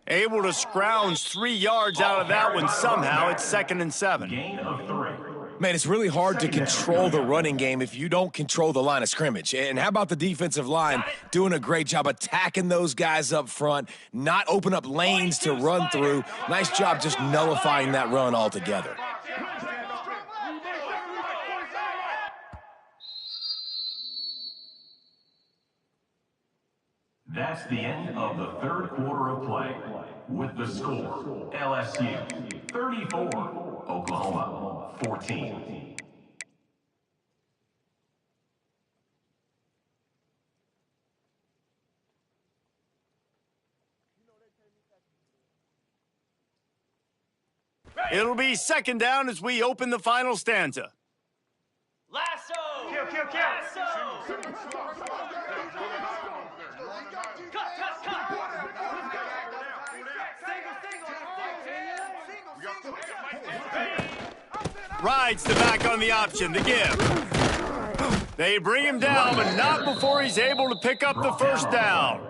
Able to scrounge 3 yards out of that one somehow. It's 2nd and 7. Man, it's really hard to control the running game if you don't control the line of scrimmage. And how about the defensive line doing a great job attacking those guys up front, not open up lanes to run through. Nice job just nullifying that run altogether. That's the end of the third quarter of play. With the score, LSU 34, Oklahoma, 14. It'll be second down as we open the final stanza. Lasso! Kill, kill, kill. Lasso! Cut! Rides the back on the option, the give. They bring him down, but not before he's able to pick up the first down.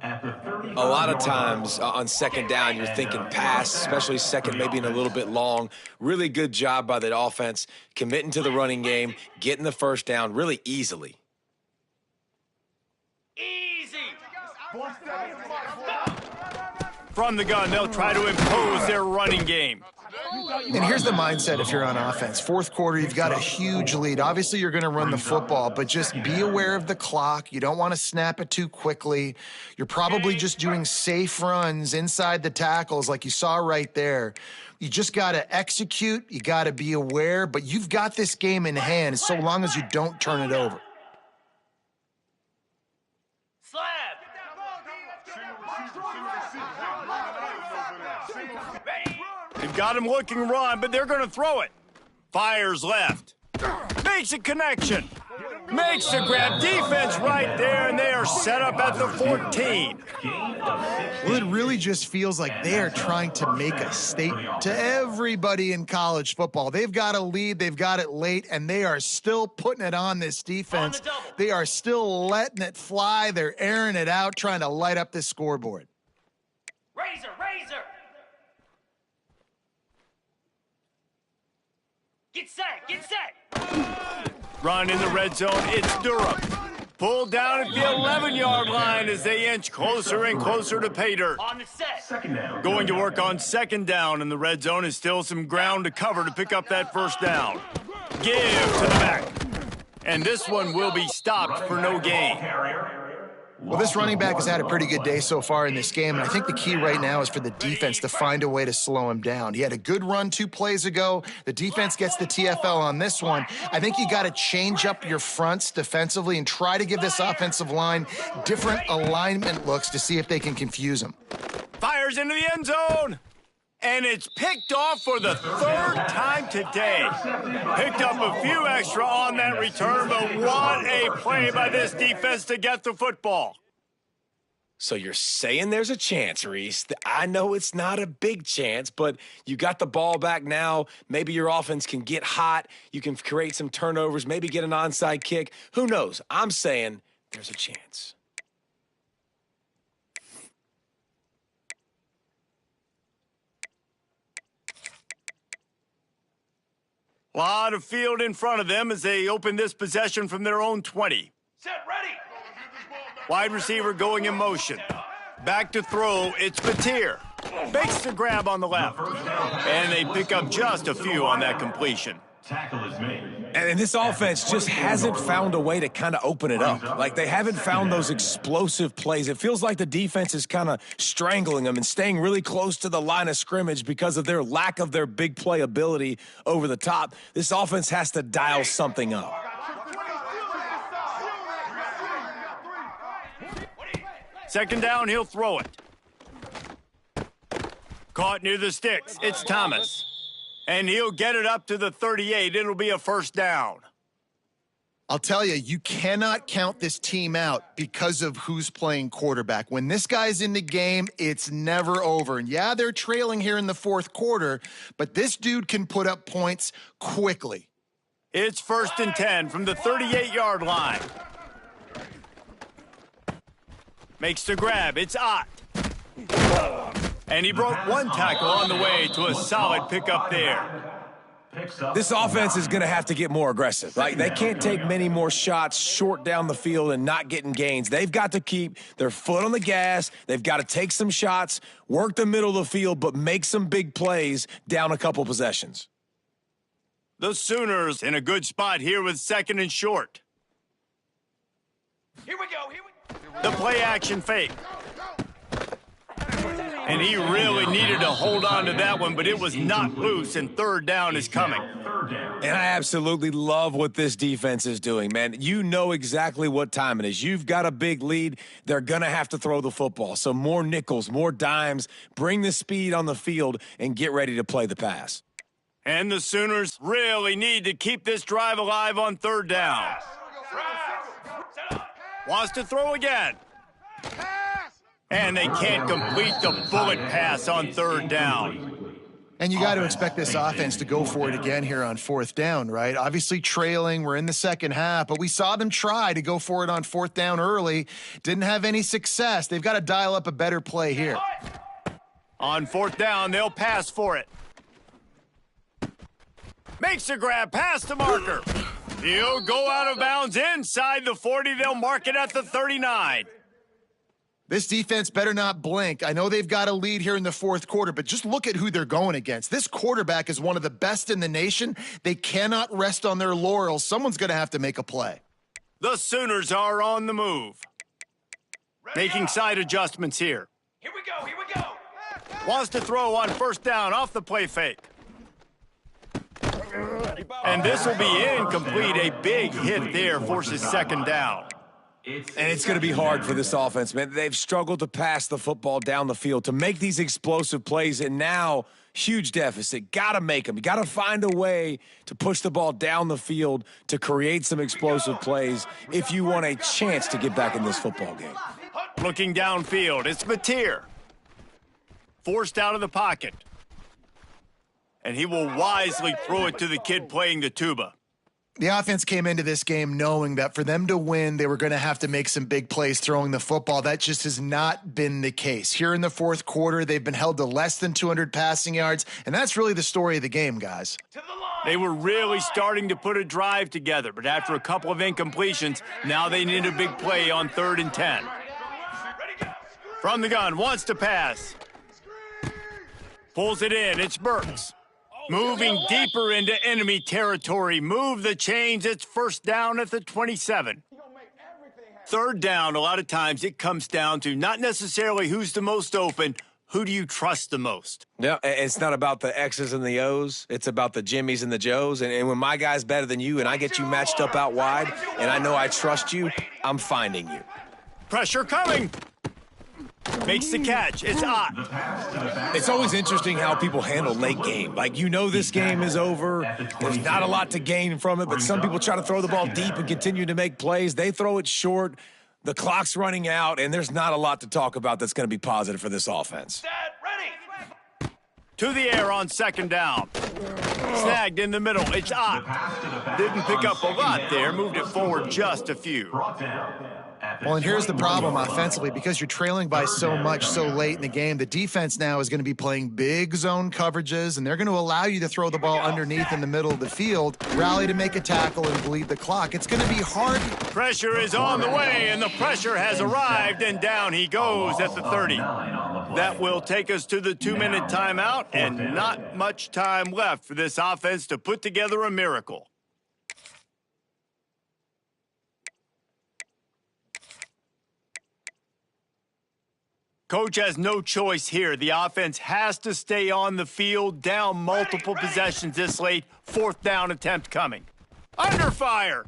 A lot of times on second down, you're thinking pass, especially second, maybe in a little bit long. Really good job by the offense, committing to the running game, getting the first down really easily. Easy! From the gun, they'll try to impose their running game. And here's the mindset if you're on offense. Fourth quarter, you've got a huge lead. Obviously, you're going to run the football, but just be aware of the clock. You don't want to snap it too quickly. You're probably just doing safe runs inside the tackles like you saw right there. You just got to execute. You got to be aware, but you've got this game in hand so long as you don't turn it over. Slab! They've got him looking run, but they're going to throw it. Fires left. Makes a connection. Makes the grab. Defense right there, and they are set up at the 14. Well, it really just feels like they are trying to make a statement to everybody in college football. They've got a lead, they've got it late, and they are still putting it on this defense. They are still letting it fly. They're airing it out, trying to light up this scoreboard. Razor! Get set! Run in the red zone. It's Durham. Pulled down at the 11-yard line as they inch closer and closer to pay dirt. On the set! Second down. Going to work on second down, and the red zone is still some ground to cover to pick up that first down. Give to the back. And this one will be stopped for no gain. Well, this running back has had a pretty good day so far in this game, and I think the key right now is for the defense to find a way to slow him down. He had a good run 2 plays ago. The defense gets the TFL on this one. I think you got to change up your fronts defensively and try to give this offensive line different alignment looks to see if they can confuse him. Fires into the end zone. And it's picked off for the third time today. Picked up a few extra on that return, but what a play by this defense to get the football. So you're saying there's a chance, Reese. I know it's not a big chance, but you got the ball back now. Maybe your offense can get hot. You can create some turnovers, maybe get an onside kick. Who knows? I'm saying there's a chance. A lot of field in front of them as they open this possession from their own 20. Set, ready! Wide receiver going in motion. Back to throw, it's Batir. Makes the grab on the left. And they pick up just a few on that completion. Tackle is made. And this offense just hasn't found a way to kind of open it up. Like, they haven't found those explosive plays. It feels like the defense is kind of strangling them and staying really close to the line of scrimmage because of their lack of their big play ability over the top. This offense has to dial something up. Second down, he'll throw it. Caught near the sticks. It's Thomas. And he'll get it up to the 38. It'll be a first down. I'll tell you, you cannot count this team out because of who's playing quarterback. When this guy's in the game, it's never over. And yeah, they're trailing here in the fourth quarter, but this dude can put up points quickly. It's 1st and 10 from the 38-yard line. Makes the grab. It's Ott. And he broke one tackle on the way to a solid pickup there. This offense is going to have to get more aggressive. Like, they can't take many more shots short down the field and not getting gains. They've got to keep their foot on the gas. They've got to take some shots, work the middle of the field, but make some big plays down a couple possessions. The Sooners in a good spot here with 2nd and short. Here we go. The play action fake. And he really needed to hold on to that one, but it was not loose, and third down is coming. And I absolutely love what this defense is doing, man. You know exactly what time it is. You've got a big lead. They're going to have to throw the football. So more nickels, more dimes, bring the speed on the field, and get ready to play the pass. And the Sooners really need to keep this drive alive on third down. Wants to throw again. And they can't complete the bullet pass on third down. And you got to expect this offense to go for it again here on fourth down, right? Obviously trailing, we're in the second half, but we saw them try to go for it on fourth down early. Didn't have any success. They've got to dial up a better play here. On fourth down, they'll pass for it. Makes a grab past the marker. He'll go out of bounds inside the 40. They'll mark it at the 39. This defense better not blink. I know they've got a lead here in the fourth quarter, but just look at who they're going against. This quarterback is one of the best in the nation. They cannot rest on their laurels. Someone's going to have to make a play. The Sooners are on the move. Making side adjustments here. Here we go, here we go. Wants to throw on first down off the play fake. And this will be incomplete. A big hit there forces second down. And it's going to be hard for this offense, man. They've struggled to pass the football down the field, to make these explosive plays, and now huge deficit. Got to make them. You got to find a way to push the ball down the field to create some explosive plays if you want a chance to get back in this football game. Looking downfield, it's Mateer. Forced out of the pocket. And he will wisely throw it to the kid playing the tuba. The offense came into this game knowing that for them to win, they were going to have to make some big plays throwing the football. That just has not been the case. Here in the fourth quarter, they've been held to less than 200 passing yards, and that's really the story of the game, guys. They were really starting to put a drive together, but after a couple of incompletions, now they need a big play on 3rd and 10. From the gun, wants to pass. Pulls it in, it's Burks. Moving deeper into enemy territory. Move the chains. It's first down at the 27. Third down, a lot of times it comes down to not necessarily who's the most open, who do you trust the most? Yeah, it's not about the X's and the O's. It's about the Jimmies and the Joes. And when my guy's better than you and I get you matched up out wide and I know I trust you, I'm finding you. Pressure coming. Makes the catch. It's Ott. It's always interesting how people handle late game. Like, you know this game is over. There's not a lot to gain from it, but some people try to throw the ball deep and continue to make plays. They throw it short. The clock's running out, and there's not a lot to talk about that's going to be positive for this offense. Ready. To the air on second down. Snagged in the middle. It's Ott. Didn't pick up a lot there. Moved it forward just a few. Well, and here's the problem offensively. Because you're trailing by so much so late in the game, the defense now is going to be playing big zone coverages, and they're going to allow you to throw the ball underneath in the middle of the field, rally to make a tackle, and bleed the clock. It's going to be hard. Pressure is on the way, and the pressure has arrived, and down he goes at the 30. That will take us to the 2-minute timeout, and not much time left for this offense to put together a miracle. Coach has no choice here. The offense has to stay on the field, down multiple possessions this late. Fourth down attempt coming. Under fire.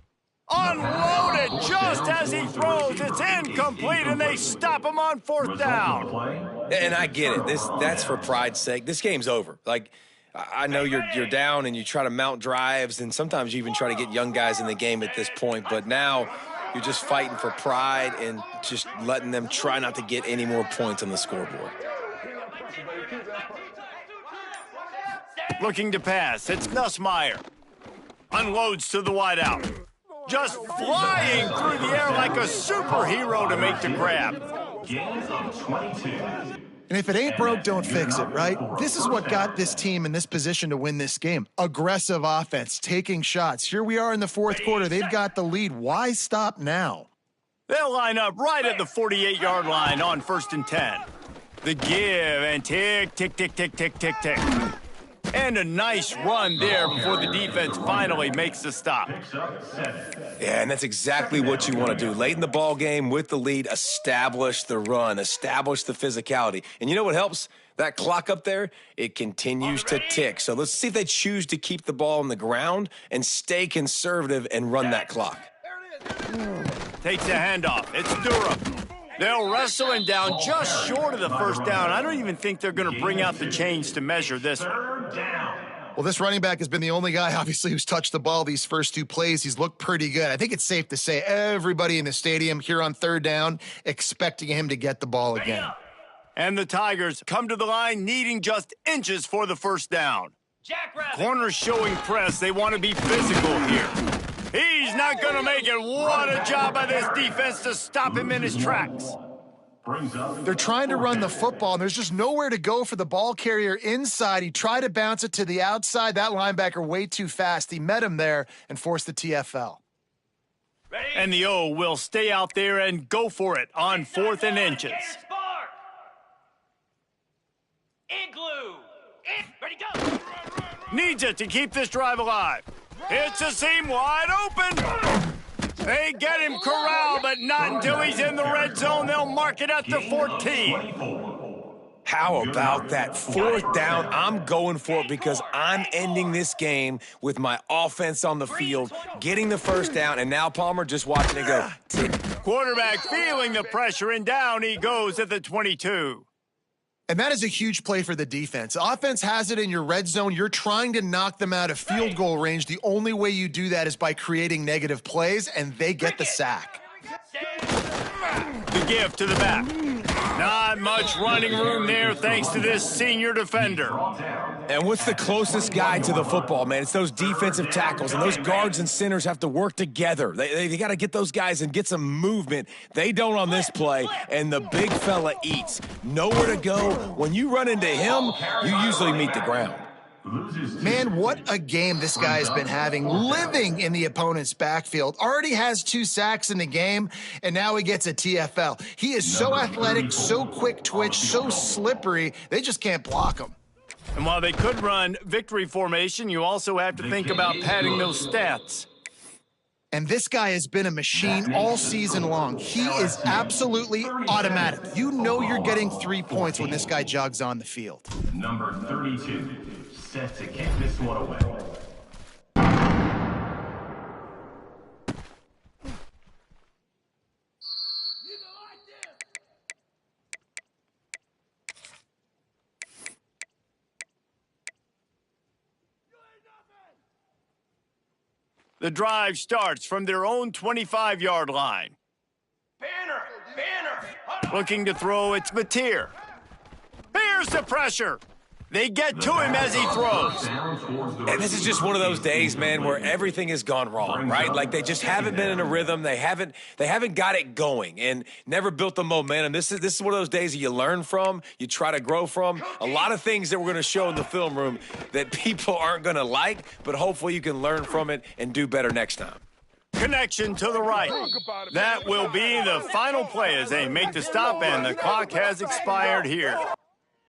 Unloaded just as he throws. It's incomplete, and they stop him on fourth down. And I get it. That's for pride's sake. This game's over. Like, I know you're down and you try to mount drives, and sometimes you even try to get young guys in the game at this point. But now you're just fighting for pride and just letting them try not to get any more points on the scoreboard. Looking to pass. It's Nussmeier. Unloads to the wideout. Just flying through the air like a superhero to make the grab. Gain of 22. And if it ain't broke, don't fix it, right? This is what got this team in this position to win this game. Aggressive offense, taking shots. Here we are in the fourth quarter. They've got the lead. Why stop now? They'll line up right at the 48-yard line on 1st and 10. The give and tick, tick, tick, tick, tick, tick, tick. And a nice run there before the defense finally makes the stop. Yeah, and that's exactly what you want to do. Late in the ball game with the lead, establish the run, establish the physicality. And you know what helps? That clock up there, it continues to tick. So let's see if they choose to keep the ball on the ground and stay conservative and run that clock. Takes the handoff. It's Durham. They'll wrestle him down just short of the first down. I don't even think they're going to bring out the chains to measure this one. Well, this running back has been the only guy, obviously, who's touched the ball these first two plays. He's looked pretty good. I think it's safe to say everybody in the stadium here on third down expecting him to get the ball again. And the Tigers come to the line needing just inches for the first down. Corners showing press. They want to be physical here. He's not going to make it. What a job by this defense to stop him in his tracks. They're trying to run the football, and there's just nowhere to go for the ball carrier inside. He tried to bounce it to the outside. That linebacker way too fast. He met him there and forced the TFL. And the O will stay out there and go for it on 4th and inches. Igloo. Ready, go. Needs it to keep this drive alive. It's a seam wide open. They get him corralled, but not until he's in the red zone. They'll mark it at the 14. How about that 4th down? I'm going for it because I'm ending this game with my offense on the field, getting the first down, and now Palmer just watching it go. Quarterback feeling the pressure, and down he goes at the 22. And that is a huge play for the defense. Offense has it in your red zone. You're trying to knock them out of field goal range. The only way you do that is by creating negative plays, and they get the sack. The give to the back. Not much running room there thanks to this senior defender. And what's the closest guy to the football, man? It's those defensive tackles, and those guards and centers have to work together. They got to get those guys and get some movement. They don't on this play, and the big fella eats. Nowhere to go. When you run into him, you usually meet the ground. Man, what a game this guy has been having, living in the opponent's backfield. Already has 2 sacks in the game, and now he gets a TFL. He is so athletic, so quick twitch, so slippery, they just can't block him. And while they could run victory formation, you also have to think about padding those stats. And this guy has been a machine all season long. He is absolutely automatic. You know you're getting 3 points when this guy jogs on the field. Number 32, set to kick this one away. The drive starts from their own 25-yard line. Banner. Looking to throw, it's Mateer. Here's the pressure. They get to him as he throws. And this is just one of those days, man, where everything has gone wrong, right? Like they just haven't been in a rhythm. They haven't got it going and never built the momentum. This is one of those days that you learn from, you try to grow from. A lot of things that we're going to show in the film room that people aren't going to like, but hopefully you can learn from it and do better next time. Connection to the right. That will be the final play as they make the stop, and the clock has expired here.